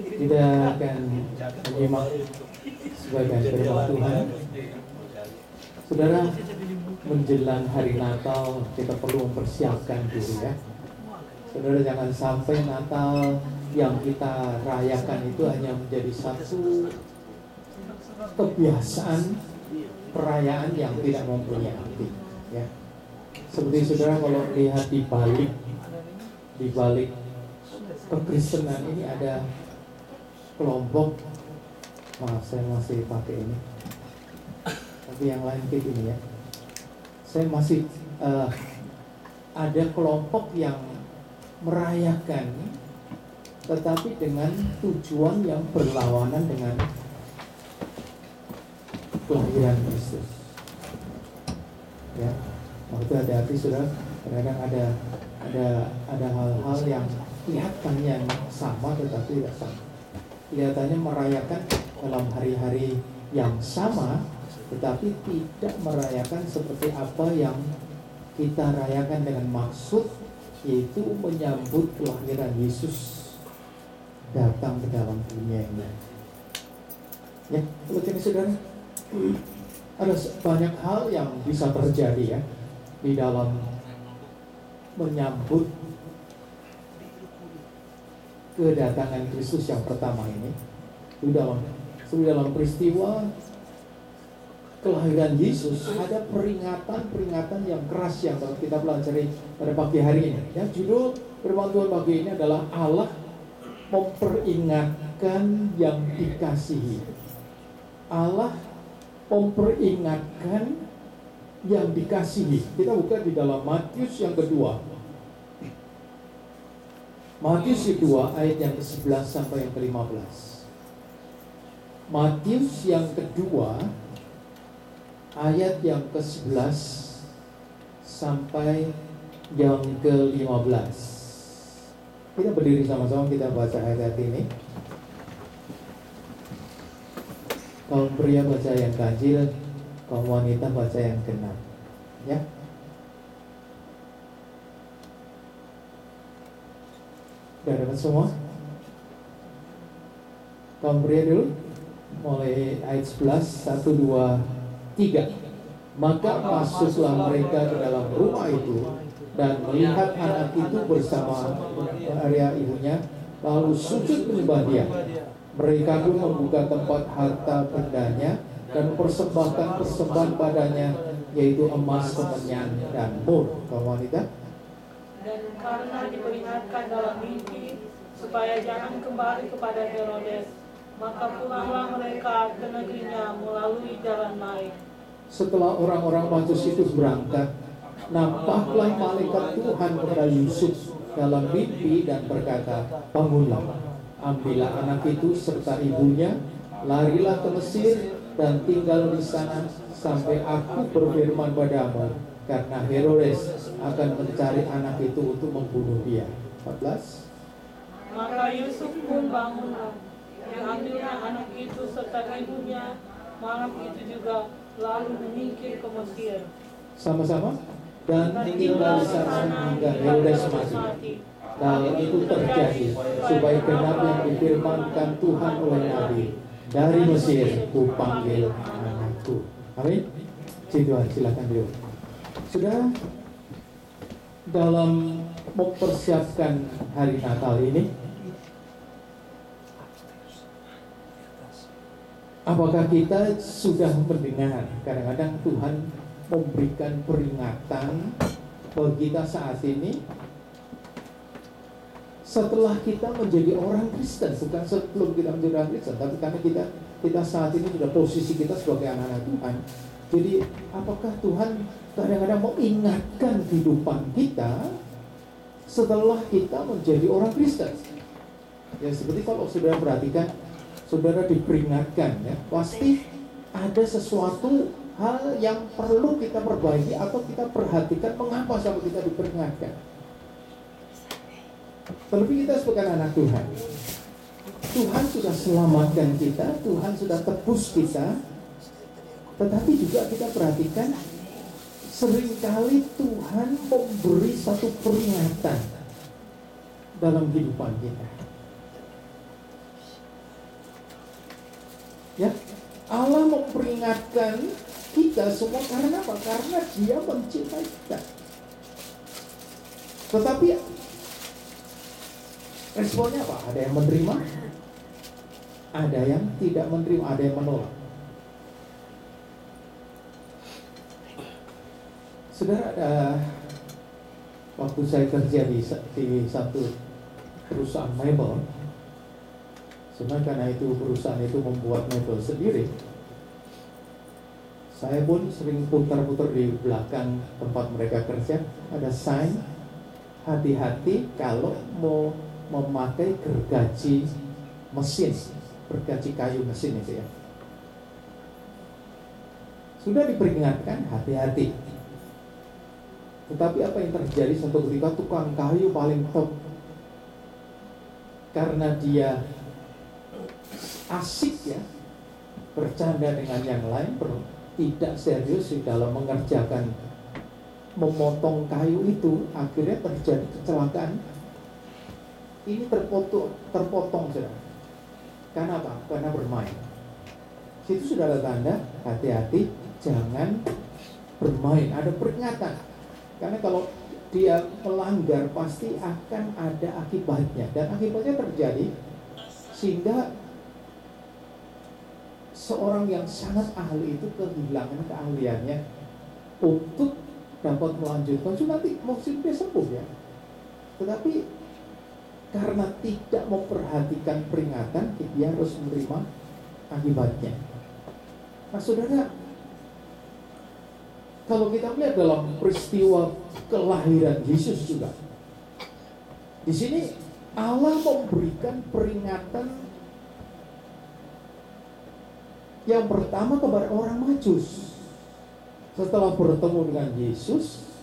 Kita akan menyimak sebagian firman Tuhan. Saudara, menjelang hari Natal kita perlu mempersiapkan diri ya. Saudara, jangan sampai Natal yang kita rayakan itu hanya menjadi satu kebiasaan perayaan yang tidak mempunyai arti ya. Seperti saudara kalau lihat di balik kekristenan ini ada kelompok, maaf saya masih pakai ini, tapi yang lain kayak gini ya. Saya masih ada kelompok yang merayakan, tetapi dengan tujuan yang berlawanan dengan kelahiran Kristus. Ya, waktu ada arti saudara, kadang ada hal-hal yang kelihatannya sama tetapi tidak sama. Kelihatannya merayakan dalam hari-hari yang sama, tetapi tidak merayakan seperti apa yang kita rayakan dengan maksud, yaitu menyambut kelahiran Yesus datang ke dalam dunia ini. Ya, begini saudara, ada banyak hal yang bisa terjadi ya di dalam menyambut kedatangan Kristus yang pertama ini. Di dalam peristiwa kelahiran Yesus ada peringatan yang keras yang kita pelajari pada pagi hari ini. Ya, judul firman Tuhan pagi ini adalah Allah memperingatkan yang dikasihi. Allah memperingatkan yang dikasihi. Kita buka di dalam Matius yang kedua. Matius kedua ayat yang ke-11 sampai yang ke-15. Matius yang kedua ayat yang ke-11 sampai yang ke-15. Kita berdiri sama-sama, kita baca ayat ini. Kaum pria baca yang ganjil, kaum wanita baca yang genap. Ya. Sudah dapat semua? Kaum pria dulu. Mulai ayat 11, 1, 2, 3. Maka masuklah mereka ke dalam rumah itu dan melihat anak itu bersama Maria ibunya, lalu sujud menyembah dia. Mereka pun membuka tempat harta bendanya dan persembahkan persembahan padanya, yaitu emas, kemenyan, dan mur. Kaum wanita. Dan karena diperingatkan dalam mimpi supaya jangan kembali kepada Herodes, maka pulanglah mereka ke negerinya melalui jalan lain. Setelah orang-orang Majus itu berangkat, nampaklah malaikat Tuhan kepada Yusuf dalam mimpi dan berkata, bangunlah, ambillah anak itu serta ibunya, larilah ke Mesir dan tinggal di sana sampai aku berfirman padamu, karena Herodes akan mencari anak itu untuk membunuh dia. 14. Maka Yusuf pun bangunlah, diambilnya anak itu serta ibunya malam itu juga, lalu menyingkir ke Mesir. Sama-sama. Dan tinggal di sana hingga Herodes mati. Hal itu terjadi supaya genap yang difirmankan Tuhan oleh Nabi, dari Mesir kupanggil anakku. Amin. Tuhan, silakan dulu. Sudah dalam mempersiapkan hari Natal ini, apakah kita sudah mendengar kadang-kadang Tuhan memberikan peringatan bagi kita saat ini setelah kita menjadi orang Kristen, bukan sebelum kita menjadi orang Kristen, tapi karena kita saat ini sudah posisi kita sebagai anak-anak Tuhan. Jadi apakah Tuhan kadang-kadang mengingatkan kehidupan kita setelah kita menjadi orang Kristen? Ya, seperti kalau saudara perhatikan, saudara diperingatkan ya, pasti ada sesuatu hal yang perlu kita perbaiki atau kita perhatikan mengapa sampai kita diperingatkan. Terlebih kita sebagai anak Tuhan, Tuhan sudah selamatkan kita, Tuhan sudah tebus kita. Tetapi juga kita perhatikan, seringkali Tuhan memberi satu peringatan dalam kehidupan kita. Ya, Allah memperingatkan kita semua karena apa? Karena Dia mencintai kita. Tetapi responnya apa? Ada yang menerima, ada yang tidak menerima, ada yang menolak. Saudara, waktu saya kerja di satu perusahaan mebel, sebenarnya karena itu perusahaan itu membuat mebel sendiri, saya pun sering putar-putar di belakang tempat mereka kerja, ada sign, hati-hati kalau mau memakai gergaji mesin, gergaji kayu mesin itu ya. Sudah diperingatkan, hati-hati. Tetapi apa yang terjadi suatu ketika tukang kayu paling top, karena dia asik ya, bercanda dengan yang lain, tidak serius di dalam mengerjakan memotong kayu itu, akhirnya terjadi kecelakaan. Ini terpotong saudara. Karena apa? Karena bermain. Situ sudah ada tanda, hati-hati, jangan bermain. Ada peringatan. Karena kalau dia melanggar pasti akan ada akibatnya. Dan akibatnya terjadi sehingga seorang yang sangat ahli itu kehilangan keahliannya untuk dapat melanjutkan. So, nanti maksudnya dia sembuh ya. Tetapi karena tidak memperhatikan peringatan, dia harus menerima akibatnya. Nah saudara, kalau kita melihat dalam peristiwa kelahiran Yesus juga, di sini Allah memberikan peringatan yang pertama kepada orang Majus. Setelah bertemu dengan Yesus,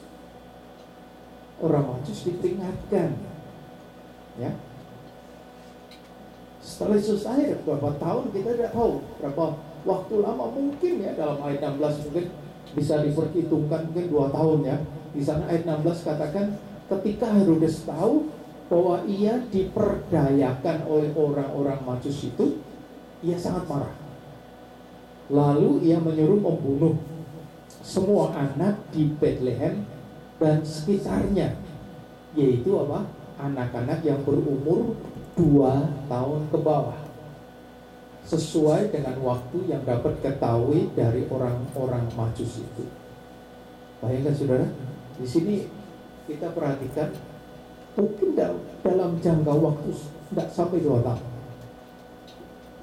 orang Majus diperingatkan, ya. Setelah Yesus lahir berapa tahun kita tidak tahu, berapa waktu lama, mungkin ya dalam ayat 16 mungkin bisa diperhitungkan mungkin 2 tahun ya. Di sana ayat 16 katakan ketika Herodes tahu bahwa ia diperdayakan oleh orang-orang Majus itu, ia sangat marah. Lalu ia menyuruh membunuh semua anak di Bethlehem dan sekitarnya, yaitu apa? Anak-anak yang berumur 2 tahun ke bawah, sesuai dengan waktu yang dapat ketahui dari orang-orang Majus itu. Bayangkan saudara, di sini kita perhatikan mungkin dalam jangka waktu tidak sampai 2 tahun.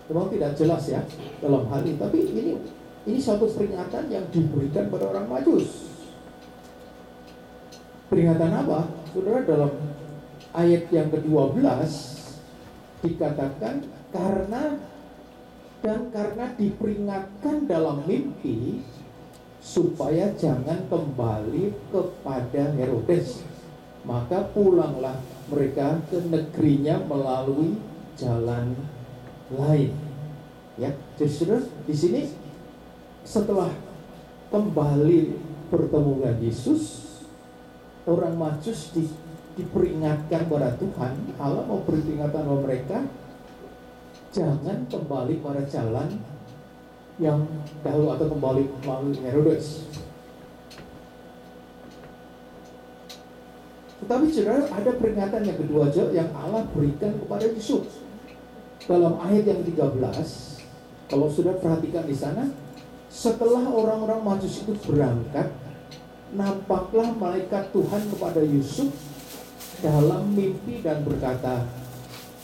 Memang tidak jelas ya dalam hal ini, tapi ini suatu peringatan yang diberikan pada orang Majus. Peringatan apa? Saudara, dalam ayat yang ke-12 dikatakan karena diperingatkan dalam mimpi supaya jangan kembali kepada Herodes, maka pulanglah mereka ke negerinya melalui jalan lain. Ya, justru di sini setelah kembali bertemu dengan Yesus, orang Majus diperingatkan pada Tuhan. Allah mau peringatan kepada mereka, jangan kembali pada jalan yang dahulu atau kembali melalui Herodes. Tetapi saudara, ada peringatan yang kedua yang Allah berikan kepada Yesus dalam ayat yang 13. Kalau sudah perhatikan di sana, setelah orang-orang Majus itu berangkat, nampaklah malaikat Tuhan kepada Yusuf dalam mimpi dan berkata,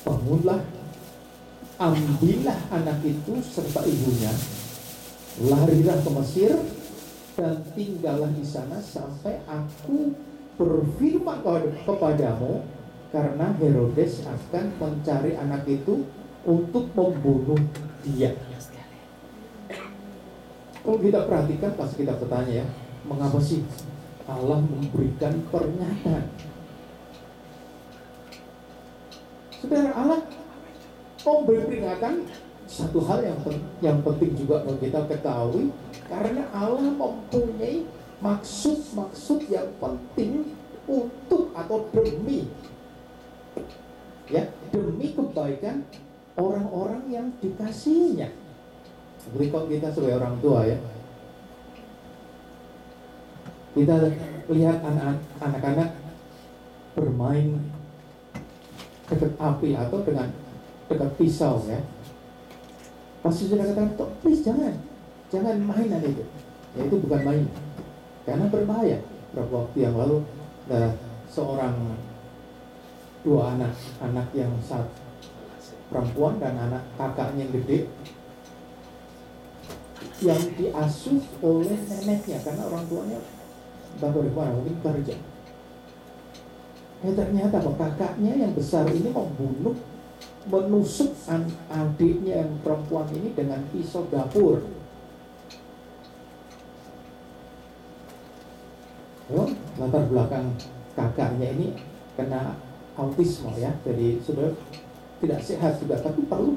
bangunlah, ambillah anak itu serta ibunya, larilah ke Mesir dan tinggallah di sana sampai aku berfirman kepadamu, karena Herodes akan mencari anak itu untuk membunuh dia. Kalau kita perhatikan, pas kita bertanya ya, mengapa sih Allah memberikan peringatan? Saudara, Allah memberi peringatan satu hal yang penting juga untuk kita ketahui, karena Allah mempunyai maksud-maksud yang penting untuk atau demi kebaikan orang-orang yang dikasihinya. Jadi kalau kita sebagai orang tua ya, kita lihat anak-anak bermain dekat api atau dengan dekat pisau ya, pasti sudah katakan, please jangan mainan itu. Ya itu bukan main, karena berbahaya. Beberapa waktu yang lalu seorang dua anak yang satu perempuan dan anak kakaknya yang gede yang diasuh oleh neneknya karena orang tuanya baru di mana mungkin kerja. Ternyata kakaknya yang besar ini menusuk adiknya yang perempuan ini dengan pisau dapur. Latar belakang kakaknya ini kena autisme ya, jadi sudah tidak sehat juga, tapi perlu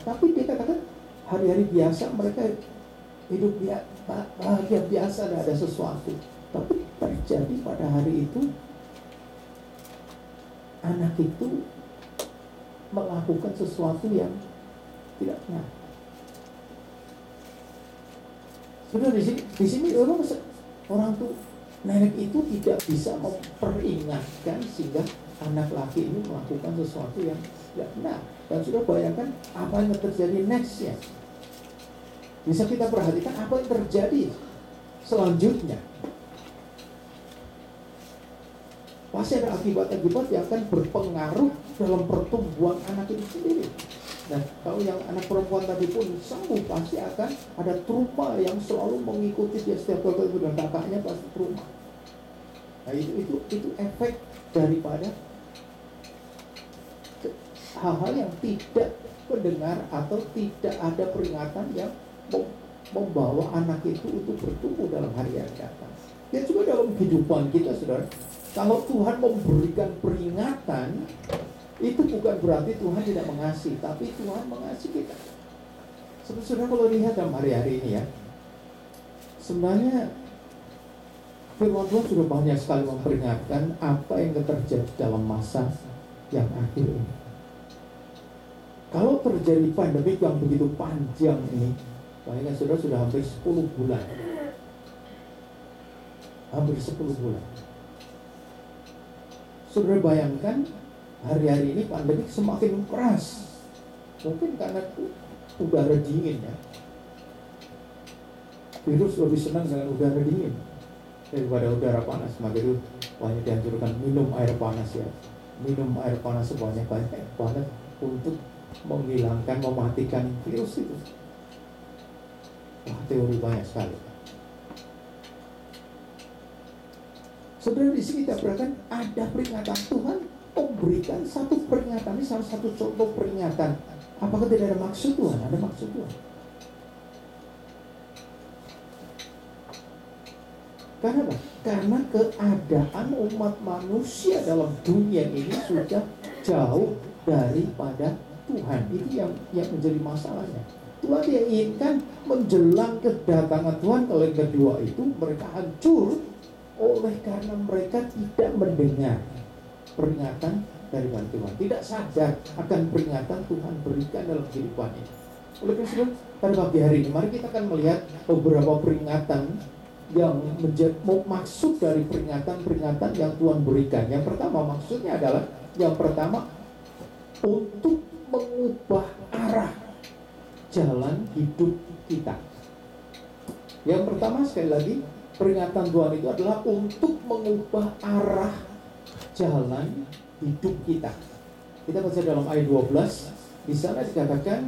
tapi dia katakan hari-hari biasa mereka hidup bahagia biasa, ada sesuatu. Tapi terjadi pada hari itu anak itu melakukan sesuatu yang tidak benar. Sudah di sini orang tuh nenek itu tidak bisa memperingatkan sehingga anak laki ini melakukan sesuatu yang tidak benar. Dan sudah bayangkan apa yang terjadi nextnya. Bisa kita perhatikan apa yang terjadi selanjutnya. Pasti ada akibat-akibat yang akan berpengaruh dalam pertumbuhan anak itu sendiri. Nah, kalau yang anak perempuan tadi pun sembuh, pasti akan ada trauma yang selalu mengikuti dia setiap kali dan kakaknya pasti trauma. Nah, itu efek daripada hal-hal yang tidak mendengar atau tidak ada peringatan yang membawa anak itu untuk bertumbuh dalam hari yang datang. Ya juga dalam kehidupan kita, saudara. Kalau Tuhan memberikan peringatan, itu bukan berarti Tuhan tidak mengasihi, tapi Tuhan mengasihi kita. Saudara kalau lihat dalam hari-hari ini ya, sebenarnya firman Tuhan sudah banyak sekali memperingatkan apa yang terjadi dalam masa yang akhir ini. Kalau terjadi pandemi yang begitu panjang ini, bayangkan saudara sudah hampir 10 bulan. Hampir 10 bulan. Saudara bayangkan hari-hari ini pandemi semakin keras. Mungkin karena udara dingin ya. Virus lebih senang dengan udara dingin daripada udara panas. Maka itu banyak dianjurkan minum air panas ya. Minum air panas sebanyak-banyak banget untuk menghilangkan, mematikan virus itu. Wah, teori banyak sekali. Saudara, di sini kita perhatikan ada peringatan. Tuhan memberikan satu peringatan. Ini salah satu contoh peringatan. Apakah tidak ada maksud Tuhan? Ada maksud Tuhan. Karena apa? Karena keadaan umat manusia dalam dunia ini sudah jauh daripada Tuhan. Itu yang menjadi masalahnya. Tuhan yang inginkan menjelang kedatangan Tuhan. Kalau yang kedua itu mereka hancur oleh karena mereka tidak mendengar peringatan dari Tuhan, tidak sadar akan peringatan Tuhan berikan dalam kehidupan ini. Oleh karena itu, pada pagi hari ini mari kita akan melihat beberapa peringatan yang menjadi maksud dari peringatan-peringatan yang Tuhan berikan. Yang pertama maksudnya adalah untuk mengubah arah jalan hidup kita. Yang pertama sekali lagi, peringatan Tuhan itu adalah untuk mengubah arah jalan hidup kita. Kita baca dalam ayat 12, di sana dikatakan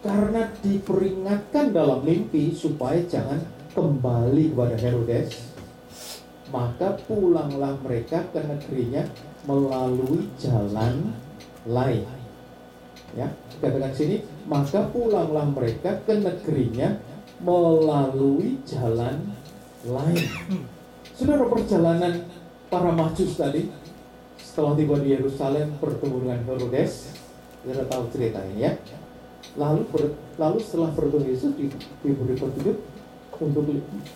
karena diperingatkan dalam mimpi supaya jangan kembali kepada Herodes, maka pulanglah mereka ke negerinya melalui jalan lain. Ya, dikatakan sini, maka pulanglah mereka ke negerinya melalui jalan lain. Saudara, perjalanan para majus tadi setelah tiba di Yerusalem bertemu dengan Herodes, kita tahu cerita ini ya. Lalu setelah bertemu Yesus diberi petunjuk untuk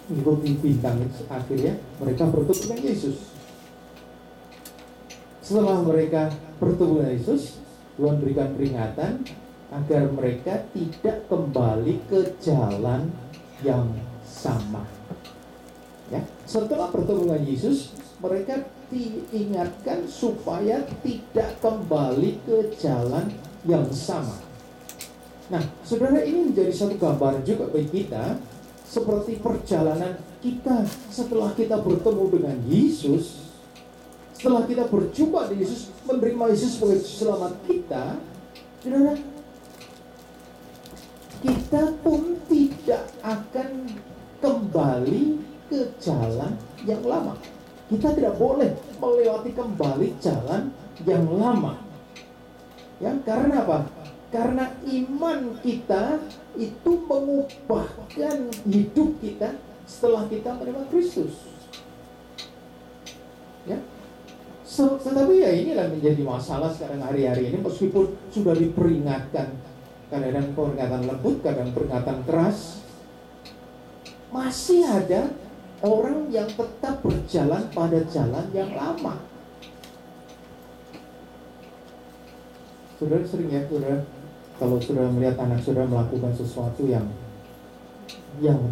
mengikuti bintang, akhirnya mereka bertemu dengan Yesus. Setelah mereka bertemu dengan Yesus, Tuhan berikan peringatan agar mereka tidak kembali ke jalan yang sama. Ya, setelah bertemu dengan Yesus, mereka diingatkan supaya tidak kembali ke jalan yang sama. Nah, saudara, ini menjadi satu gambaran juga bagi kita, seperti perjalanan kita setelah kita bertemu dengan Yesus, setelah kita berjumpa dengan Yesus, menerima Yesus sebagai selamat kita, saudara, kita pun tidak akan kembali ke jalan yang lama. Kita tidak boleh melewati kembali jalan yang lama. Ya, karena apa? Karena iman kita itu mengubahkan hidup kita setelah kita menerima Kristus. Ya. Tetapi ya inilah menjadi masalah sekarang hari-hari ini, meskipun sudah diperingatkan, kadang-kadang peringatan lembut, kadang peringatan keras, masih ada orang yang tetap berjalan pada jalan yang lama. Saudara sering ya, saudara, kalau saudara melihat anak saudara melakukan sesuatu yang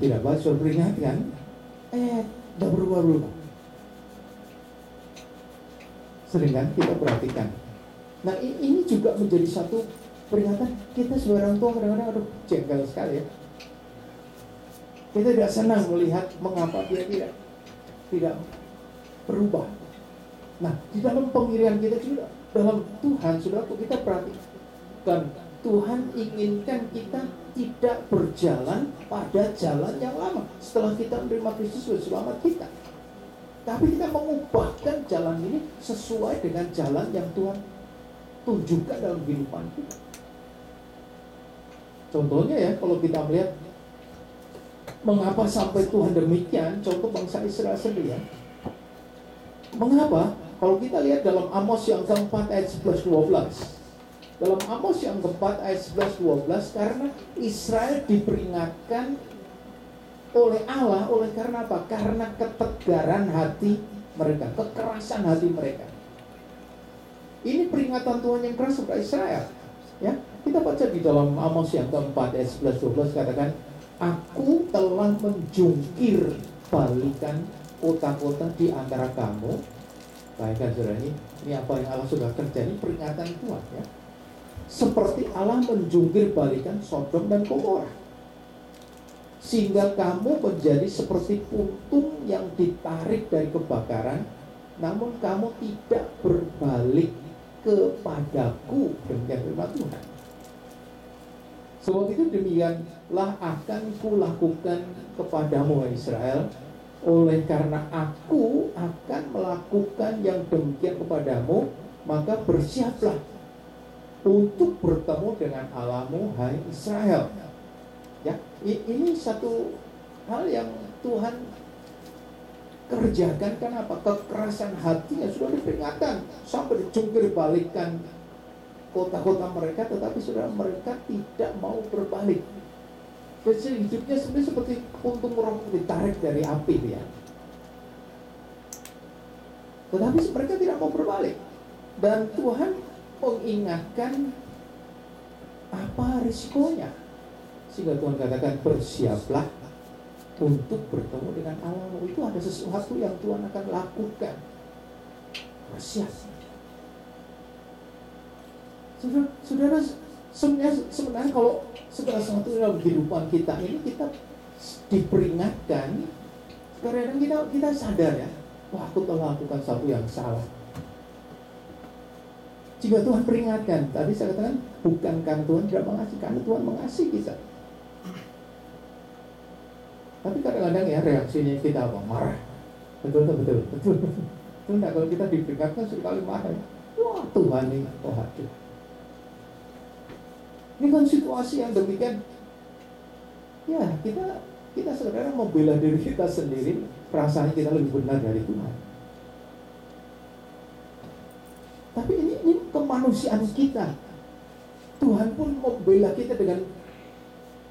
tidak baik, saudara peringatkan, tidak berubah-ubah. Sering kan kita perhatikan. Nah, ini juga menjadi satu peringatan kita sebagai orang tua. Kadang-kadang jengkel sekali ya. Kita tidak senang melihat mengapa dia tidak berubah. Nah, di dalam pengirian kita juga, dalam Tuhan, saudara, kita perhatikan, Tuhan inginkan kita tidak berjalan pada jalan yang lama setelah kita menerima Kristus sebagai selamat kita. Tapi kita mengubahkan jalan ini sesuai dengan jalan yang Tuhan tunjukkan dalam kehidupan kita. Contohnya ya, kalau kita melihat mengapa sampai Tuhan demikian, contoh bangsa Israel sendiri ya. Mengapa? Kalau kita lihat dalam Amos yang keempat ayat 11-12. Dalam Amos yang keempat ayat 11-12, karena Israel diperingatkan oleh Allah, karena apa? Karena ketegaran hati mereka, kekerasan hati mereka. Ini peringatan Tuhan yang keras kepada Israel. Ya, kita baca di dalam Amos yang keempat ayat 11-12 katakan, Aku telah menjungkir balikan kota-kota di antara kamu. Bayangkan saudara, ini apa yang Allah sudah kerja, ini peringatan Tuhan ya. Seperti Allah menjungkir balikan Sodom dan Gomora, sehingga kamu menjadi seperti puntung yang ditarik dari kebakaran, namun kamu tidak berbalik kepadaku. Demikian firman Tuhan. Sebab itu demikianlah akan kulakukan kepadamu Israel, oleh karena aku akan melakukan yang demikian kepadamu, maka bersiaplah untuk bertemu dengan Allahmu, hai Israel. Ya, ini satu hal yang Tuhan kerjakan. Kenapa? Kekerasan hatinya sudah diperingatkan sampai dijungkir balikan kota-kota mereka, tetapi sudah mereka tidak mau berbalik. Jadi hidupnya sebenarnya seperti puntung rokok ditarik dari api ya. Tetapi mereka tidak mau berbalik. Dan Tuhan mengingatkan apa risikonya, sehingga Tuhan katakan bersiaplah untuk bertemu dengan Allah. Itu ada sesuatu yang Tuhan akan lakukan. Bersiap. Saudara, sebenarnya kalau segala sesuatu dalam kehidupan kita ini kita diperingatkan, kadang kita sadar ya, wah, aku telah lakukan sesuatu yang salah. Jika Tuhan peringatkan, tadi saya katakan, bukankah Tuhan tidak mengasihi, karena Tuhan mengasihi kita. Tapi kadang-kadang ya reaksinya kita apa? Marah. Betul. Enggak, kalau kita diperingatkan sekali marah. Wah, Tuhan ini, oh aduh. Ini kan situasi yang demikian. Ya, kita sebenarnya membela diri kita sendiri, perasaannya kita lebih benar dari Tuhan. Tapi ini kemanusiaan kita. Tuhan pun membela kita dengan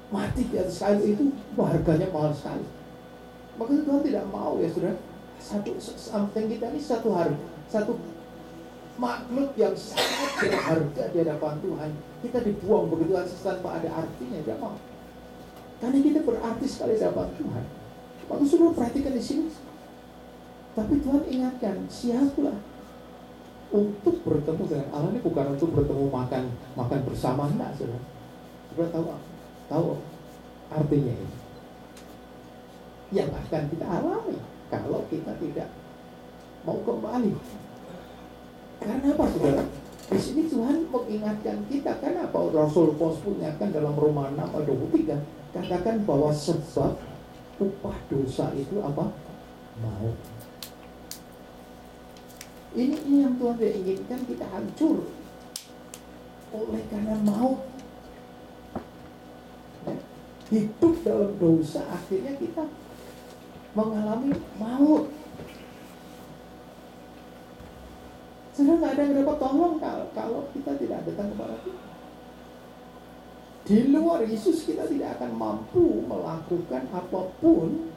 mati di atas kayu itu, harganya mahal sekali. Maka Tuhan tidak mau ya saudara, something kita ini satu makhluk yang sangat berharga di hadapan Tuhan, kita dibuang begitu saja tanpa ada artinya, tidak mau. Karena kita berarti sekali dapat Tuhan. Waktu saudara perhatikan di sini. Tapi Tuhan ingatkan, siaplah untuk bertemu dengan Allah. Ini bukan untuk bertemu makan bersama, enggak, saudara. Saudara tahu artinya ini. Yang akan kita alami kalau kita tidak mau kembali. Karena apa, saudara? Di sini Tuhan mengingatkan kita. Karena apa? Rasul Paulus mengingatkan dalam Roma 6 ayat 23, katakan bahwa sebab upah dosa itu apa? Maut. Ini yang Tuhan tidak inginkan kita hancur oleh karena maut. Hidup dalam dosa akhirnya kita mengalami maut. Sudah nggak ada yang dapat tolong kalau kita tidak datang kepada Tuhan. Di luar Yesus kita tidak akan mampu melakukan apapun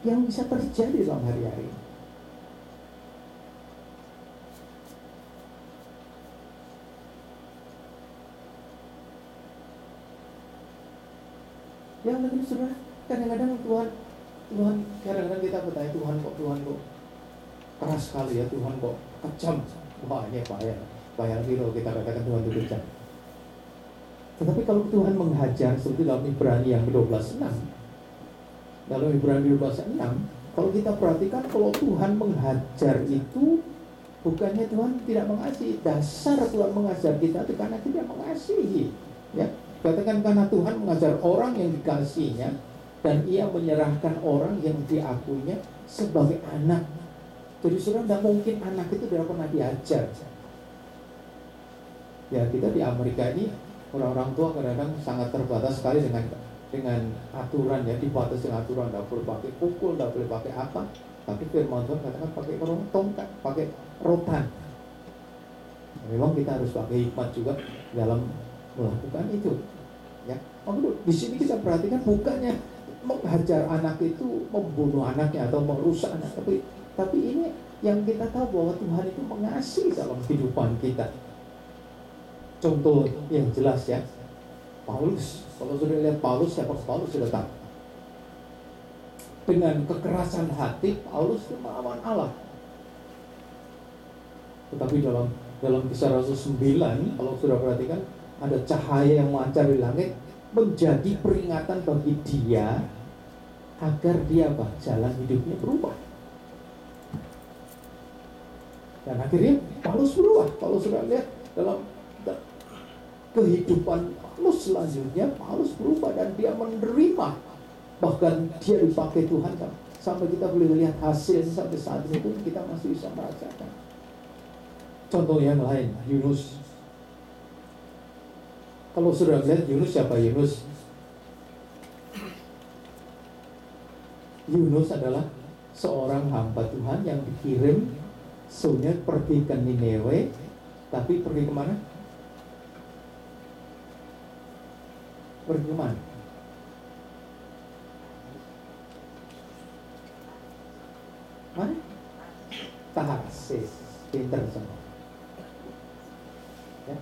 yang bisa terjadi dalam hari-hari ini. Ya mungkin saudara, kadang-kadang Tuhan kadang-kadang kita bertanya, Tuhan kok keras sekali ya, Tuhan kok kejam. Wah, ini bahaya lagi kalau kita katakan Tuhan itu kejam. Tetapi kalau Tuhan menghajar seperti dalam Ibrani yang ke-12:6, dalam Ibrani 12:6, kalau kita perhatikan, kalau Tuhan menghajar itu bukannya Tuhan tidak mengasihi. Dasar Tuhan mengajar kita itu karena tidak mengasihi, ya. Katakan karena Tuhan mengajar orang yang dikasihinya, dan ia menyerahkan orang yang diakuinya sebagai anak. Jadi saudara, tidak mungkin anak itu tidak pernah diajar. Ya, kita di Amerika ini orang-orang tua kadang-kadang sangat terbatas sekali dengan aturan, ya, dibatasi dengan aturan, tidak boleh pakai pukul, tidak boleh pakai apa. Tapi firman Tuhan katakan pakai tongkat, pakai rotan. Memang kita harus pakai hikmat juga dalam melakukan itu, ya. Di sini kita perhatikan bukannya menghajar anak itu membunuh anaknya atau merusak anak, tapi ini yang kita tahu bahwa Tuhan itu mengasihi dalam kehidupan kita. Contoh yang jelas, ya, Paulus. Kalau sudah lihat Paulus, siapa Paulus sudah tahu. Dengan kekerasan hati Paulus itu melawan Allah. Tetapi dalam Kisah Rasul 9, kalau sudah perhatikan, ada cahaya yang memancar di langit, menjadi peringatan bagi dia agar dia jalan hidupnya berubah. Dan akhirnya Paulus berubah. Kalau sudah lihat dalam kehidupan Paulus selanjutnya, Paulus berubah dan dia menerima, bahkan dia dipakai Tuhan, sampai kita boleh lihat hasil sampai saat ini pun kita masih bisa merasakan. Contoh yang lain, Yunus. Kalau sudah lihat Yunus, siapa Yunus? Yunus adalah seorang hamba Tuhan yang dikirim suruhnya pergi ke Niniwe. Tapi pergi kemana? Pergi kemana? Mana? Tarsis. Pinter semua, ya.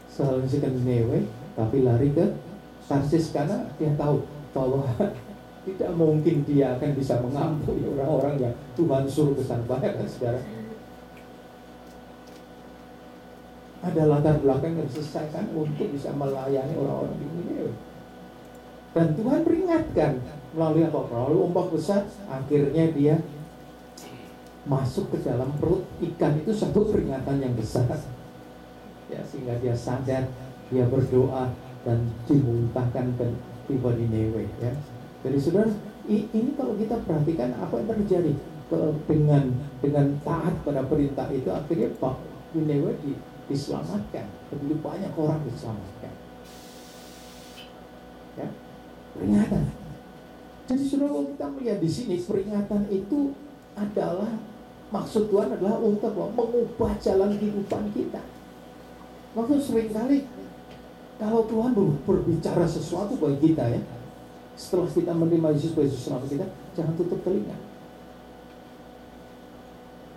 Seharusnya ke Niniwe, tapi lari ke Tarsis karena dia tahu bahwa tidak mungkin dia akan bisa mengampuni orang-orang yang Tuhan suruh ke sana. Banyak kan, saudara? Ada latar belakang yang diselesaikan untuk bisa melayani orang-orang di Niniwe. Dan Tuhan peringatkan melalui apa? Melalui ombak besar. Akhirnya dia masuk ke dalam perut ikan. Itu satu peringatan yang besar, ya, sehingga dia sadar, dia berdoa dan dimuntahkan ke tiba di Niniwe, ya. Jadi saudara, ini kalau kita perhatikan apa yang terjadi dengan taat pada perintah itu, akhirnya Niniwe diselamatkan. Begitu banyak orang diselamatkan, ya. Peringatan. Jadi saudara, kalau kita melihat di sini, peringatan itu adalah, maksud Tuhan adalah untuk mengubah jalan kehidupan kita. Maksud seringkali kalau Tuhan berbicara sesuatu bagi kita, ya, setelah kita menerima Yesus sebagai Selamat kita, jangan tutup telinga.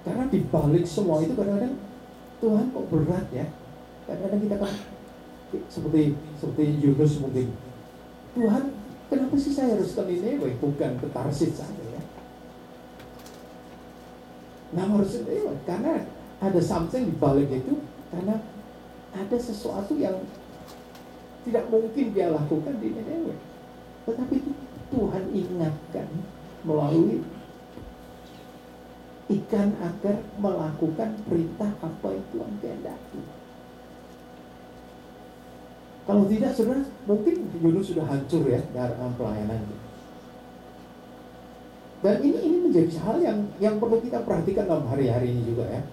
Karena di balik semua itu kadang-kadang Tuhan kok berat, ya. Kadang-kadang kita kan seperti Yunus mungkin. Tuhan, kenapa sih saya harus ke Nineveh, bukan ke Tarsis saja ya? Nah, harus Nineveh karena ada something di balik itu, karena ada sesuatu yang tidak mungkin dia lakukan di Nineveh. Tetapi Tuhan ingatkan melalui ikan agar melakukan perintah apa yang Tuhan kehendaki. Kalau tidak, saudara, mungkin Yunus sudah hancur ya dalam pelayanan. Dan ini menjadi hal yang perlu kita perhatikan dalam hari-hari ini juga ya.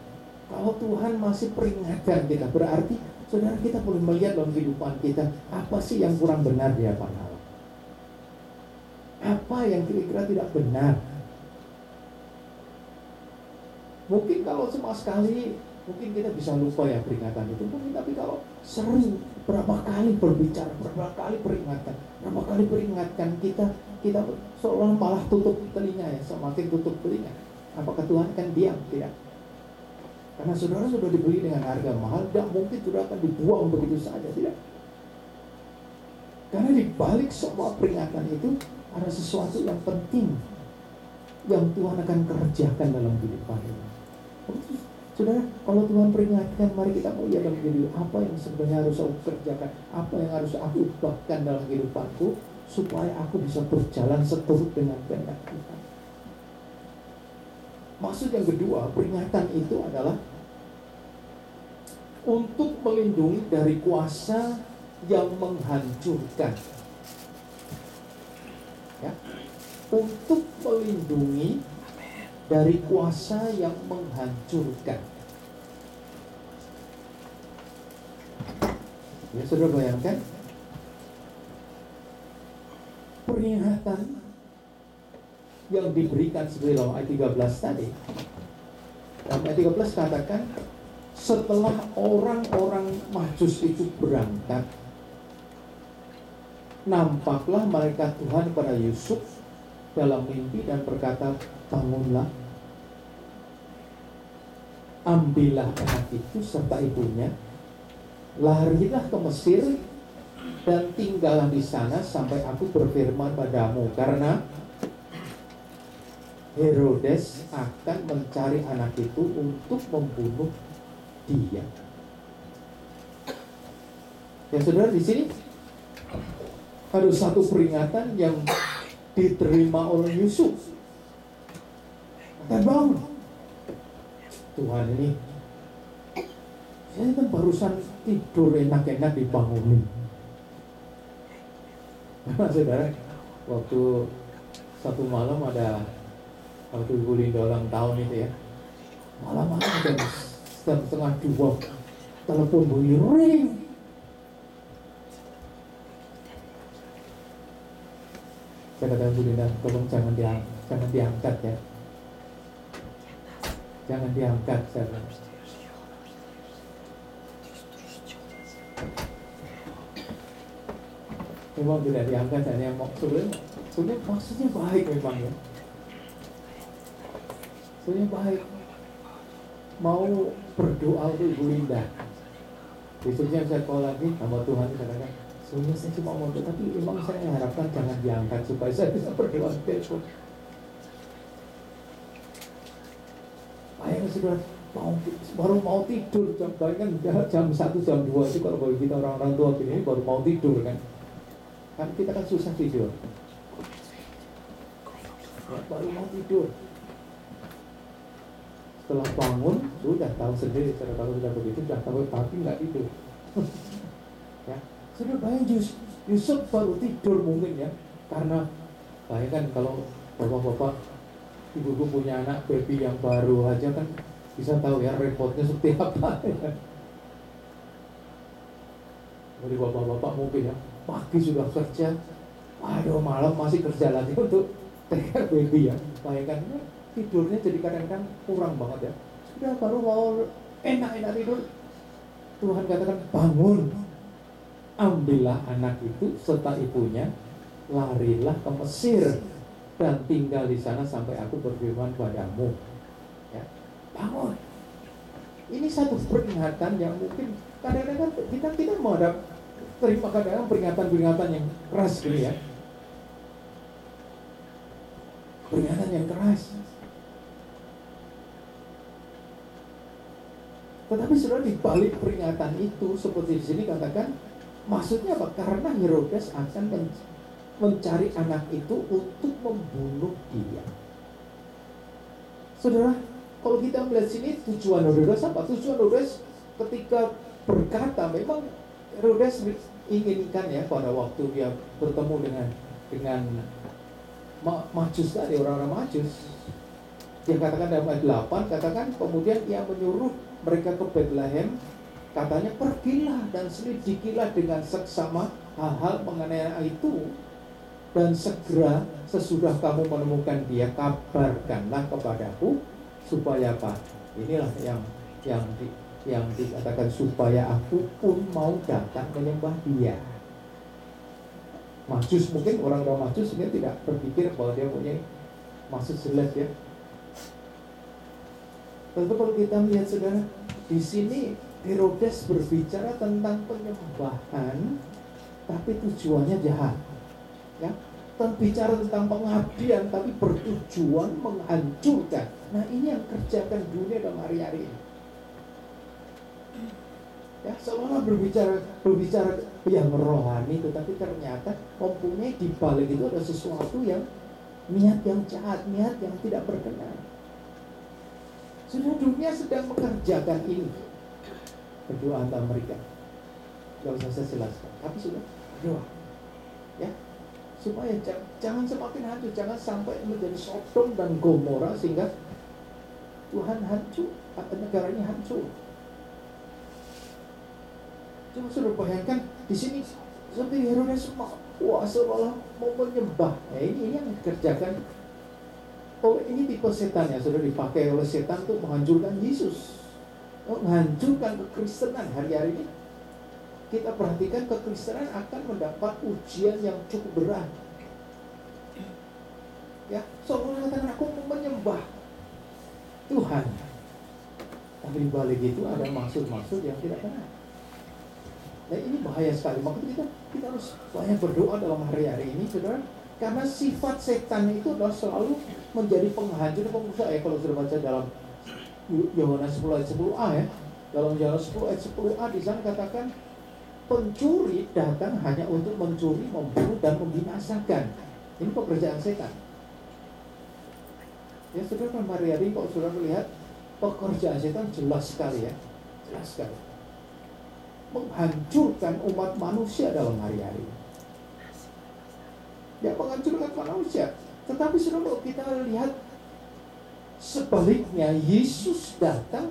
Kalau Tuhan masih peringatkan kita, berarti saudara kita boleh melihat dalam kehidupan kita apa sih yang kurang benar di hadapan Allah. Apa yang kira-kira tidak benar. Mungkin kalau cuma sekali, mungkin kita bisa lupa ya peringatan itu. Mungkin, tapi kalau sering, berapa kali berbicara, berapa kali peringatkan kita seolah malah tutup telinga ya, semakin tutup telinga. Apakah Tuhan akan diam? Tidak. Karena saudara sudah dibeli dengan harga mahal, tidak mungkin saudara akan dibuang begitu saja, tidak. Karena di balik semua peringatan itu ada sesuatu yang penting yang Tuhan akan kerjakan dalam kehidupan ini. Saudara, kalau Tuhan peringatkan, mari kita melihat dalam kehidupan apa yang sebenarnya harus aku kerjakan, apa yang harus aku ubahkan dalam kehidupanku supaya aku bisa berjalan seturut dengan kehendak Tuhan. Maksud yang kedua, peringatan itu adalah untuk melindungi dari kuasa yang menghancurkan. Ya, untuk melindungi dari kuasa yang menghancurkan. Ya, saudara bayangkan peringatan yang diberikan seperti dalam ayat 13 tadi. Dalam ayat 13 katakan, setelah orang-orang Majus itu berangkat, nampaklah malaikat Tuhan kepada Yusuf dalam mimpi dan berkata, bangunlah, ambillah anak itu serta ibunya, larilah ke Mesir dan tinggallah di sana sampai aku berfirman padamu, karena Herodes akan mencari anak itu untuk membunuh dia. Ya saudara, di sini ada satu peringatan yang diterima oleh Yusuf. Dan bangun, Tuhan ini, saya kan barusan tidur enak-enak dibangunin. Nah saudara, waktu satu malam ada, waktu Ibu Linda ulang tahun itu ya, malam-malam jam 1:30 telepon bunyi ring. Saya kata Bu Linda, tolong jangan diangkat ya, jangan diangkat. Saya memang tidak diangkat, hanya sebenarnya maksudnya baik memang ya. Sebenarnya baik, mau berdoa untuk Ibu Linda. Besoknya saya call lagi sama Tuhan, katakan, sebenarnya saya cuma mau, tapi memang saya harapkan jangan diangkat supaya saya bisa berdoa di telepon. Bayangkan sudah baru mau tidur, bayangkan jam 1, jam 2 itu kalau bagi kita orang-orang tua gini baru mau tidur kan kita kan susah tidur ya, baru mau tidur. Setelah bangun sudah tahu sendiri, kalau sudah begitu sudah tahu pagi nggak tidur. Ya, sudah bayangkan Yusuf baru tidur mungkin ya, karena bayangkan kalau bapak-bapak, ibu-ibu punya anak baby yang baru aja kan bisa tahu ya repotnya seperti apa ya. Jadi bapak-bapak mungkin ya pagi sudah kerja, aduh malam masih kerja lagi untuk take care baby ya. Bayangkan ya, tidurnya jadi kadang-kadang kurang banget ya. Sudah baru mau enak-enak tidur, Tuhan katakan bangun, ambillah anak itu serta ibunya, larilah ke Mesir dan tinggal di sana sampai aku berfirman padamu. Ya, bangun. Ini satu peringatan yang mungkin kadang-kadang kan kita mau ada terima kadang-kadang peringatan-peringatan yang keras gitu ya. Peringatan yang keras. Tetapi saudara, di balik peringatan itu seperti di sini katakan, maksudnya apa? Karena Herodes akan mencari anak itu untuk membunuh dia. Saudara, kalau kita melihat sini tujuan Herodes apa? Tujuan Herodes ketika berkata, memang Herodes inginkan ya pada waktu dia bertemu dengan Majus tadi, orang-orang Majus. Dia katakan dalam ayat 8, katakan kemudian ia menyuruh mereka ke Bethlehem, katanya pergilah dan selidikilah dengan seksama hal-hal mengenai anak itu, dan segera sesudah kamu menemukan dia, kabarkanlah kepadaku supaya apa? Inilah yang dikatakan supaya aku pun mau datang menyembah dia. Majus, mungkin orang-orang Majus ini tidak berpikir bahwa dia punya maksud jelek ya. Tentu kalau kita melihat saudara, di sini Herodes berbicara tentang penyembahan, tapi tujuannya jahat. Ya, dan bicara tentang pengabdian, tapi bertujuan menghancurkan. Nah, ini yang kerjakan dunia dalam hari-hari ini. Ya, seolah-olah berbicara yang rohani, tetapi ternyata mempunyai di balik itu ada sesuatu yang niat yang jahat, niat yang tidak berkenan. Sudah dunia sedang mengerjakan ini. Berdoa antara mereka. Gak usah saya jelaskan. Tapi sudah berdoa. Ya, supaya jangan semakin hancur, jangan sampai menjadi Sodom dan Gomora sehingga Tuhan hancur, negara ini hancur. Coba sudah bayangkan di sini seperti Herodes seolah mau menyembah. Nah, ini yang dikerjakan. Oh, ini tipe setan ya, sudah dipakai oleh setan untuk menghancurkan Yesus, menghancurkan kekristenan hari-hari ini. Kita perhatikan kekristenan akan mendapat ujian yang cukup berat. Ya, seolah katakan aku menyembah Tuhan, tapi di balik itu ada maksud-maksud yang tidak benar. Nah, ini bahaya sekali. Makanya kita harus banyak berdoa dalam hari-hari ini, saudara. Karena sifat setan itu adalah selalu menjadi penghancur, pengusaha ya. Kalau sudah baca dalam Yohanes 10 ayat 10a ya, dalam Yohanes 10 ayat 10a di sana katakan pencuri datang hanya untuk mencuri, membunuh dan membinasakan. Ini pekerjaan setan. Ya, saudara, hari-hari kalau sudah melihat pekerjaan setan jelas sekali ya, jelas sekali menghancurkan umat manusia dalam hari-hari. Ya, menghancurkan manusia. Tetapi saudara, kalau kita lihat sebaliknya, Yesus datang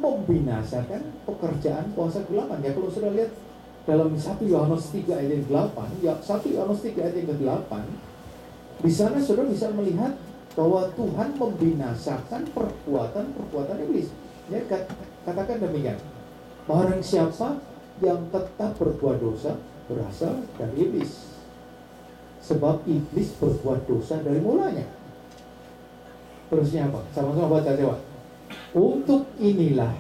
membinasakan pekerjaan kuasa kegelapan. Ya, kalau sudah lihat dalam 1 Yohanes 3 ayat 8, ya 1 Yohanes 3 ayat 8, di sana saudara bisa melihat bahwa Tuhan membinasakan perbuatan iblis. Ya, katakan demikian. Barang siapa yang tetap berbuat dosa berasal dari iblis. Sebab iblis berbuat dosa dari mulanya. Terusnya apa? Sama-sama baca coba. Untuk inilah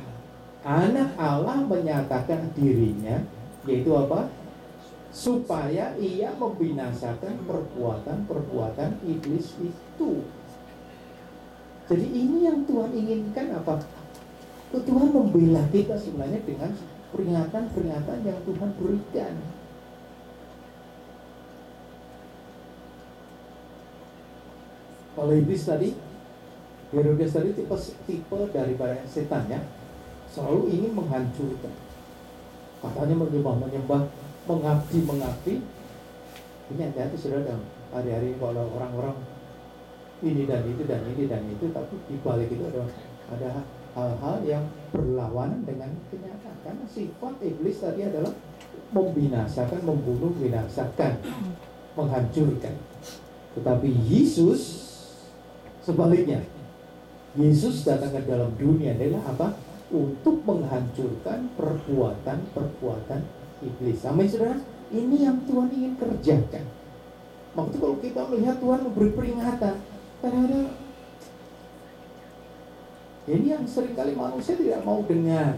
anak Allah menyatakan dirinya, yaitu apa? Supaya ia membinasakan perbuatan iblis itu. Jadi ini yang Tuhan inginkan apa? Tuhan membela kita sebenarnya dengan peringatan-peringatan yang Tuhan berikan. Kalau iblis tadi, Herodes tadi tipe daripada setan ya, selalu ingin menghancurkan. Katanya menyembah, mengabdi. Ini hati-hati saudara, hari-hari kalau orang-orang ini dan itu, tapi di balik itu ada hal-hal yang berlawanan dengan kenyataan. Karena sifat iblis tadi adalah membinasakan, membunuh, binasakan, menghancurkan. Tetapi Yesus sebaliknya, Yesus datang ke dalam dunia adalah apa? Untuk menghancurkan perbuatan iblis. Amin saudara. Ini yang Tuhan ingin kerjakan. Maksudnya kalau kita melihat Tuhan memberi peringatan, kadang-kadang ini yang seringkali manusia tidak mau dengar.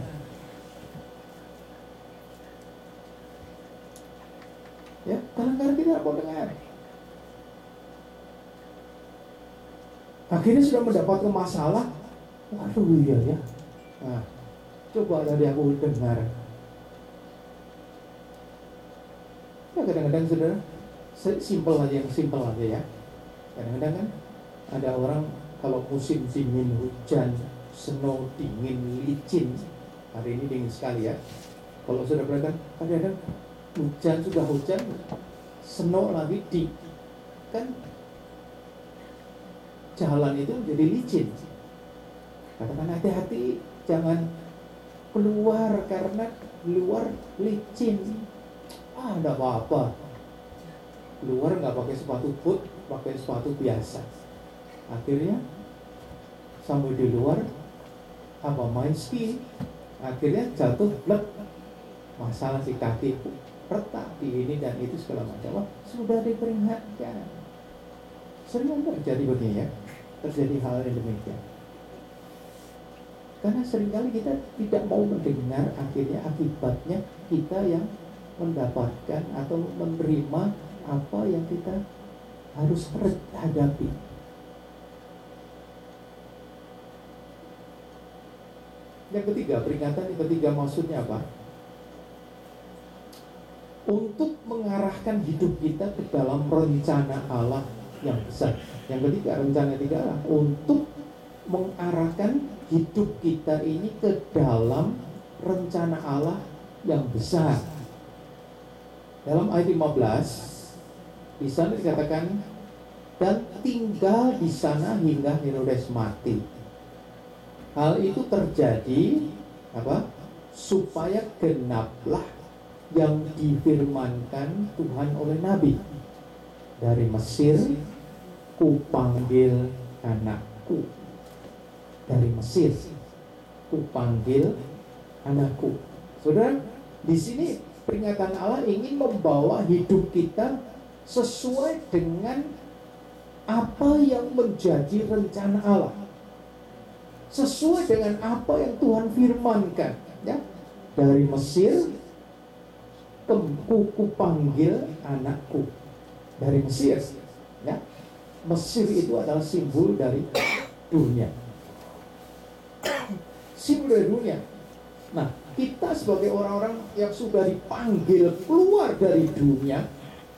Ya, kadang-kadang kita tidak mau dengar. Akhirnya sudah mendapatkan masalah. Waduh, iya ya. Nah, coba tadi aku dengar. Ya kadang-kadang saudara, simpel aja, yang simpel aja ya. Kadang-kadang kan ada orang kalau musim dingin, hujan, snow, dingin, licin. Hari ini dingin sekali ya. Kalau sudah perhatikan, kadang-kadang hujan, sudah hujan, snow lagi kan jalan itu jadi licin. Katakan hati-hati, jangan keluar karena luar licin. Enggak apa-apa. Keluar nggak pakai sepatu boot, pakai sepatu biasa. Akhirnya sampai di luar main ski, akhirnya jatuh blek, masalah di kaki, retak di ini dan itu segala macam. Sudah diperingatkan. Sering terjadi begini ya, terjadi hal yang demikian. Karena seringkali kita tidak mau mendengar, akhirnya akibatnya kita yang mendapatkan atau menerima apa yang kita harus hadapi. Yang ketiga, peringatan yang ketiga maksudnya apa? Untuk mengarahkan hidup kita ke dalam rencana Allah yang besar. Yang ketiga, rencana ketiga adalah untuk mengarahkan hidup kita ini ke dalam rencana Allah yang besar. Dalam ayat 15 di sana dikatakan, dan tinggal di sana hingga Herodes mati. Hal itu terjadi apa? Supaya genaplah yang difirmankan Tuhan oleh Nabi. Dari Mesir kupanggil anakku. Dari Mesir kupanggil anakku. Saudara, di sini peringatan Allah ingin membawa hidup kita sesuai dengan apa yang menjadi rencana Allah, sesuai dengan apa yang Tuhan firmankan, ya. Dari Mesir ku panggil anakku. Dari Mesir, ya. Mesir itu adalah simbol dari dunia, simbol dari dunia. Nah, kita sebagai orang-orang yang sudah dipanggil keluar dari dunia,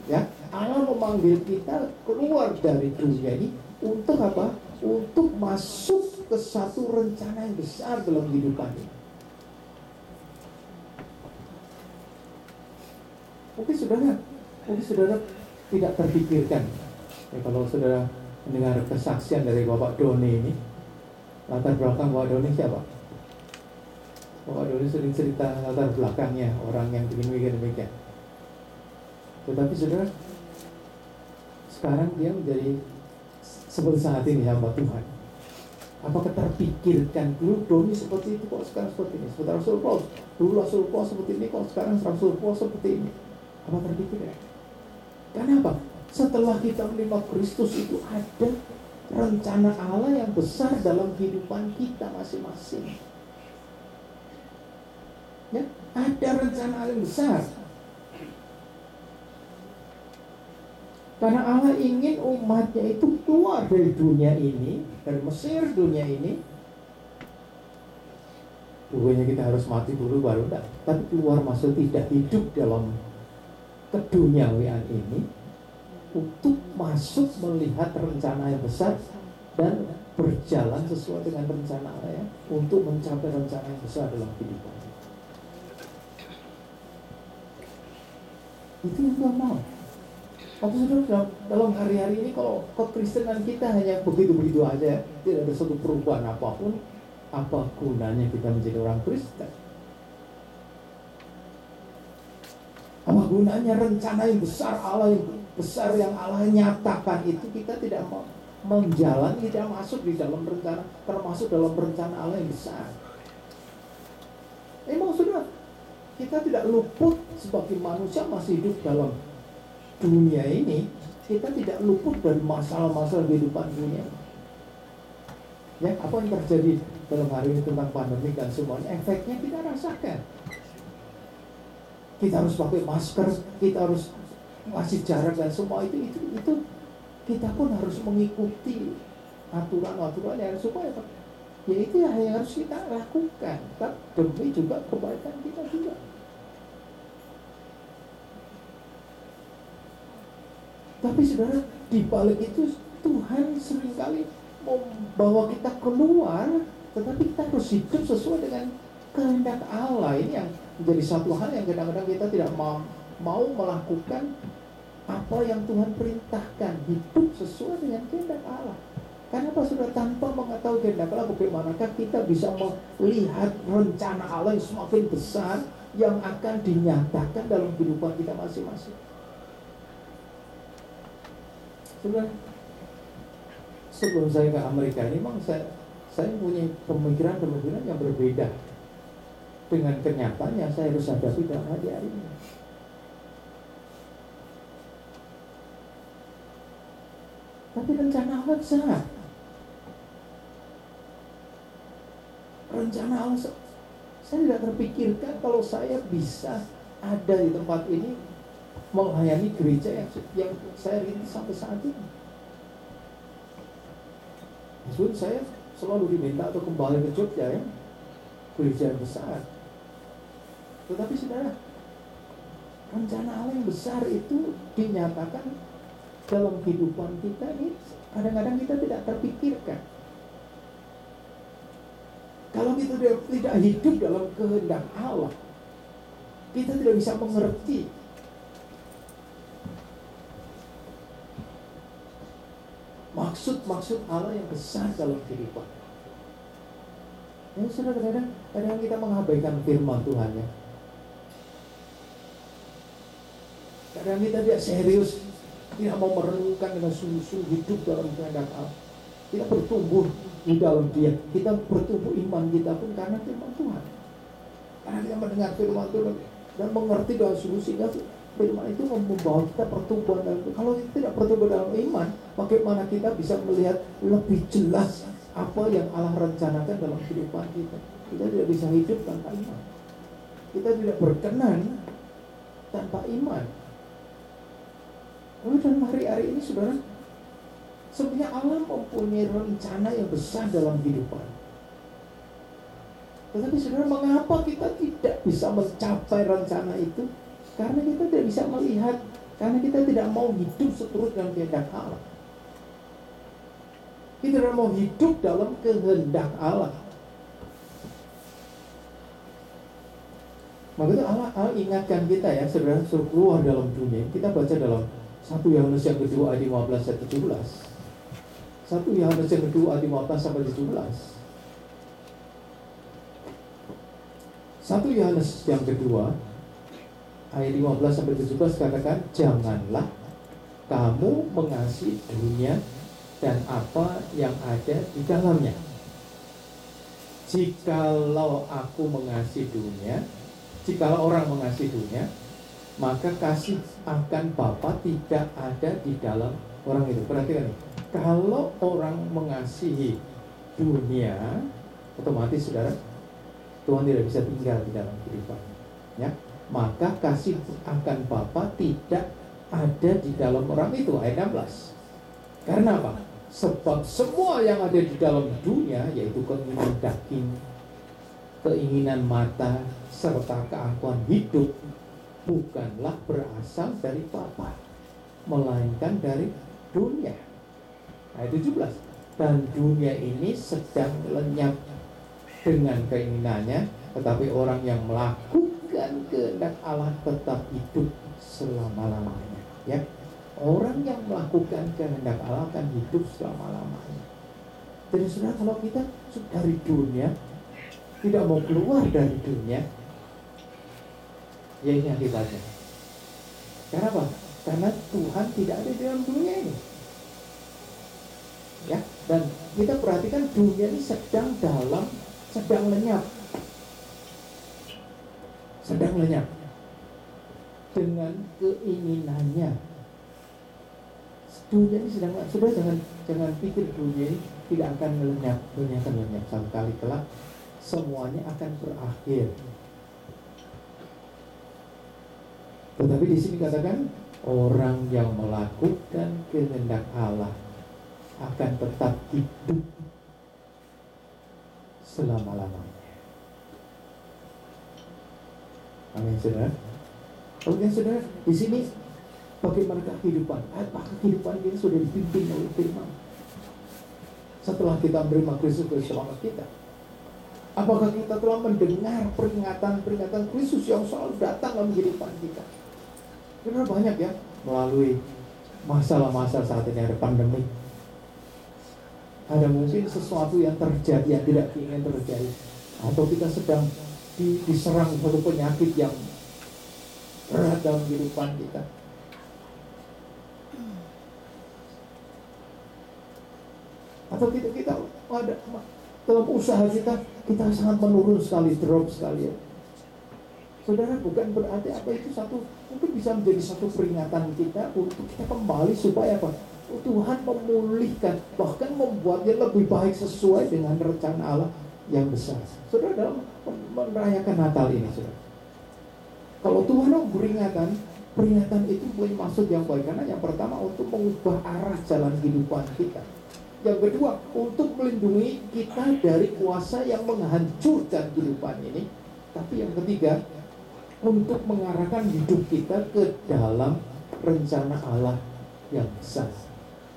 ya, Allah memanggil kita keluar dari dunia ini untuk apa? Untuk masuk ke satu rencana yang besar dalam kehidupan ini. Mungkin saudara tidak terpikirkan ya, kalau saudara mendengar kesaksian dari Bapak Doni ini. Latar belakang Bapak Doni siapa? Bapak Doni sering cerita latar belakangnya, orang yang begini-begini demikian. Tetapi saudara, sekarang dia menjadi seperti saat ini hamba Tuhan. Apakah terpikirkan dulu Doni seperti itu, kok sekarang seperti ini? Seperti Rasul Paulus, dulu Rasul Paulus seperti ini, kok sekarang Rasul Paulus seperti ini? Apa terpikirkan? Karena apa? Setelah kita menerima Kristus itu ada rencana Allah yang besar dalam kehidupan kita masing-masing. Ya, ada rencana Allah yang besar. Karena Allah ingin umatnya itu keluar dari dunia ini, dari Mesir dunia ini. Bukannya kita harus mati dulu baru enggak, tapi keluar masuk tidak hidup dalam keduniawian ini, untuk masuk melihat rencana yang besar dan berjalan sesuai dengan rencana Allah, ya, untuk mencapai rencana yang besar dalam kehidupan. Itu yang Tuhan mau. Tapi saudara, dalam hari-hari ini kalau kekristenan kita hanya begitu-begitu aja, tidak ada suatu perubahan apapun, apa gunanya kita menjadi orang Kristen? Apa gunanya rencana yang besar Allah yang besar yang Allah nyatakan itu kita tidak mau menjalani, tidak masuk di dalam rencana, termasuk dalam rencana Allah yang besar. Emang saudara, kita tidak luput sebagai manusia masih hidup dalam dunia ini, kita tidak luput dari masalah-masalah kehidupan dunia. Ya, apa yang terjadi dalam hari ini tentang pandemi dan semuanya, efeknya kita rasakan. Kita harus pakai masker, kita harus masih jarak dan semua itu kita pun harus mengikuti aturan-aturan yang supaya ya itu yang harus kita lakukan demi juga kebaikan kita juga. Tapi saudara, di balik itu Tuhan seringkali membawa kita keluar, tetapi kita harus hidup sesuai dengan kehendak Allah. Ini yang menjadi satu hal yang kadang-kadang kita tidak mau melakukan apa yang Tuhan perintahkan, hidup sesuai dengan kehendak Allah. Karena apa saudara, tanpa mengetahui kehendak Allah, bagaimanakah kita bisa melihat rencana Allah yang semakin besar yang akan dinyatakan dalam kehidupan kita masing-masing. Saudara, sebelum saya ke Amerika ini memang saya punya pemikiran yang berbeda dengan kenyataan yang saya harus hadapi dalam hari ini. Tapi rencana Allah besar. Rencana Allah, saya tidak terpikirkan kalau saya bisa ada di tempat ini melayani gereja yang saya rintis sampai saat ini. Maksud saya selalu diminta untuk kembali ke Jogja ya, gereja yang besar. Tetapi saudara, rencana Allah yang besar itu dinyatakan dalam kehidupan kita ini kadang-kadang kita tidak terpikirkan. Kalau kita tidak hidup dalam kehendak Allah, kita tidak bisa mengerti maksud Allah yang besar dalam kehidupan. Ya saudara, kadang-kadang kita mengabaikan firman Tuhan ya. Kadang kita tidak serius, tidak mau merenungkan dengan sungguh-sungguh hidup dalam kehendak Allah. Kita bertumbuh di dalam Dia. Kita bertumbuh iman kita pun karena firman Tuhan. Karena kita mendengar firman Tuhan dan mengerti dengan sungguh, sehingga firman itu membawa kita pertumbuhan dalam. Kalau kita tidak bertumbuh dalam iman, bagaimana kita bisa melihat lebih jelas apa yang Allah rencanakan dalam kehidupan kita? Kita tidak bisa hidup tanpa iman. Kita tidak berkenan tanpa iman. Lalu dalam hari-hari ini saudara, sebenarnya Allah mempunyai rencana yang besar dalam kehidupan. Tetapi saudara, mengapa kita tidak bisa mencapai rencana itu? Karena kita tidak bisa melihat, karena kita tidak mau hidup seturut dengan kehendak Allah. Kita tidak mau hidup dalam kehendak Allah. Makanya Allah ingatkan kita ya, saudara, suruh keluar dalam dunia. Kita baca dalam 1 Yohanes yang kedua ayat 15 sampai 17. 1 Yohanes yang kedua ayat 15 sampai 17. 1 Yohanes yang kedua ayat 15 sampai 17 katakan, janganlah kamu mengasihi dunia dan apa yang ada di dalamnya. Jikalau aku mengasihi dunia, jikalau orang mengasihi dunia, maka kasih akan Bapa tidak ada di dalam orang itu. Perhatikan nih, kalau orang mengasihi dunia, otomatis saudara, Tuhan tidak bisa tinggal di dalam kehidupan. Ya, maka kasih akan Bapa tidak ada di dalam orang itu. Ayat 16. Karena apa? Sebab semua yang ada di dalam dunia, yaitu keinginan daging, keinginan mata, serta keangkuhan hidup, bukanlah berasal dari Bapa, melainkan dari dunia. Ayat 17. Dan dunia ini sedang lenyap dengan keinginannya, tetapi orang yang melakukan kehendak Allah tetap hidup selama-lamanya. Ya, orang yang melakukan kehendak Allah akan hidup selama-lamanya. Jadi saudara, kalau kita dari dunia, tidak mau keluar dari dunia, ya ini akibatnya. Karena apa? Karena Tuhan tidak ada di dalam dunia ini. Ya, dan kita perhatikan dunia ini sedang lenyap. Sedang lenyap dengan keinginannya. Dunia ini sedang, saudara jangan pikir dunia ini tidak akan lenyap. Dunia akan lenyap satu kali kelak, semuanya akan berakhir. Tetapi di sini katakan orang yang melakukan kehendak Allah akan tetap hidup selama-lamanya. Amin, saudara. Oke, saudara, di sini bagaimana kehidupan? Apakah kehidupan ini sudah dipimpin oleh firman? Setelah kita menerima Kristus sebagai selamat kita, apakah kita telah mendengar peringatan-peringatan Kristus yang selalu datang dalam kehidupan kita? Karena banyak ya, melalui masalah-masalah saat ini ada pandemi, ada mungkin sesuatu yang terjadi yang tidak ingin terjadi, atau kita sedang diserang satu penyakit yang berat dalam kehidupan kita. Atau kita ada dalam usaha kita sangat menurun sekali, drop sekali ya. Saudara, bukan berarti apa itu mungkin bisa menjadi satu peringatan kita untuk kita kembali supaya apa? Tuhan memulihkan, bahkan membuatnya lebih baik sesuai dengan rencana Allah yang besar. Saudara, dalam merayakan Natal ini, saudara, kalau Tuhan memberi peringatan itu punya maksud yang baik. Karena yang pertama untuk mengubah arah jalan kehidupan kita. Yang kedua, untuk melindungi kita dari kuasa yang menghancurkan kehidupan ini. Tapi yang ketiga, untuk mengarahkan hidup kita ke dalam rencana Allah yang besar.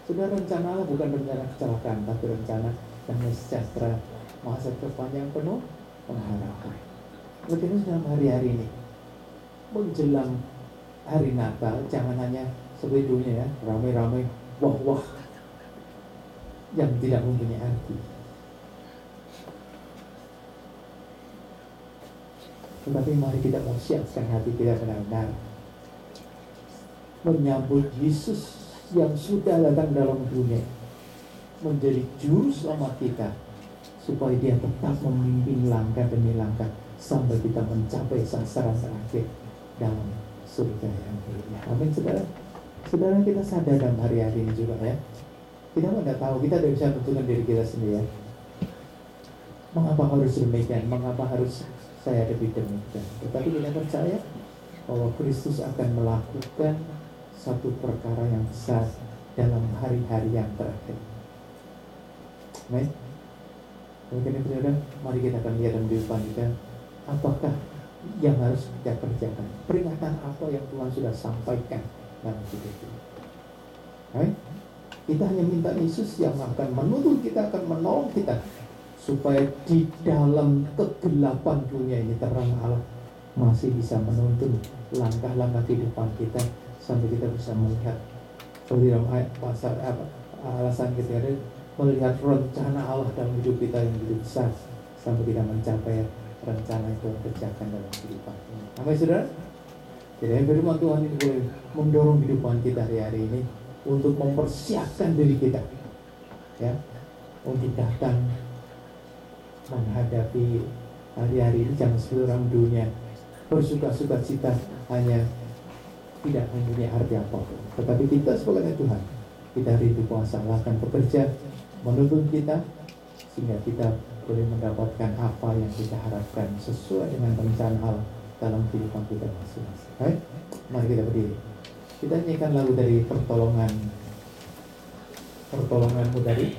Saudara, rencana Allah bukan rencana kecelakaan, tapi rencana damai sejahtera, masa depan yang penuh pengharapan. Karena dalam hari-hari ini, menjelang hari Natal, jangan hanya seperti dunia ya, ramai-ramai, wah-wah, yang tidak mempunyai arti. Tetapi mari kita mau siapkan hati kita benar-benar menyambut Yesus yang sudah datang dalam dunia, menjadi juru selamat kita, supaya dia tetap memimpin langkah demi langkah sampai kita mencapai sasaran terakhir dalam surga yang mulia. Amin, saudara. Saudara, kita sadar dalam hari-hari ini juga ya, kita tidak tahu, kita tidak bisa menentukan diri kita sendiri ya. Mengapa harus demikian? Mengapa harus saya lebih demikian? Tetapi kita percaya bahwa Kristus akan melakukan satu perkara yang besar dalam hari-hari yang terakhir. Amin. Mungkin saudara, mari kita akan lihat dalam kehidupan kita, apakah yang harus kita kerjakan, peringatan apa yang Tuhan sudah sampaikan dalam hidup kita. Amin. Kita hanya minta Yesus yang akan menuntun kita, akan menolong kita, supaya di dalam kegelapan dunia ini terang Allah masih bisa menuntun langkah-langkah kehidupan kita, sampai kita bisa melihat seperti dalam alasan kita ada melihat rencana Allah dalam hidup kita yang begitu besar, sampai kita mencapai rencana itu kerjakan dalam kehidupan ini. Amin, saudara. Jadi firman Tuhan ini boleh mendorong kehidupan kita hari-hari ini untuk mempersiapkan diri kita ya, untuk datang menghadapi hari-hari ini. Jangan seluruh dunia bersuka-suka cita hanya tidak mempunyai arti apapun. Tetapi kita sebagai Tuhan, kita rindu kuasa Allah akan bekerja menuntun kita, sehingga kita boleh mendapatkan apa yang kita harapkan sesuai dengan rencana Allah dalam kehidupan kita masing-masing. Baik, mari kita berdiri. Kita nyanyikan lagu dari pertolonganmu dari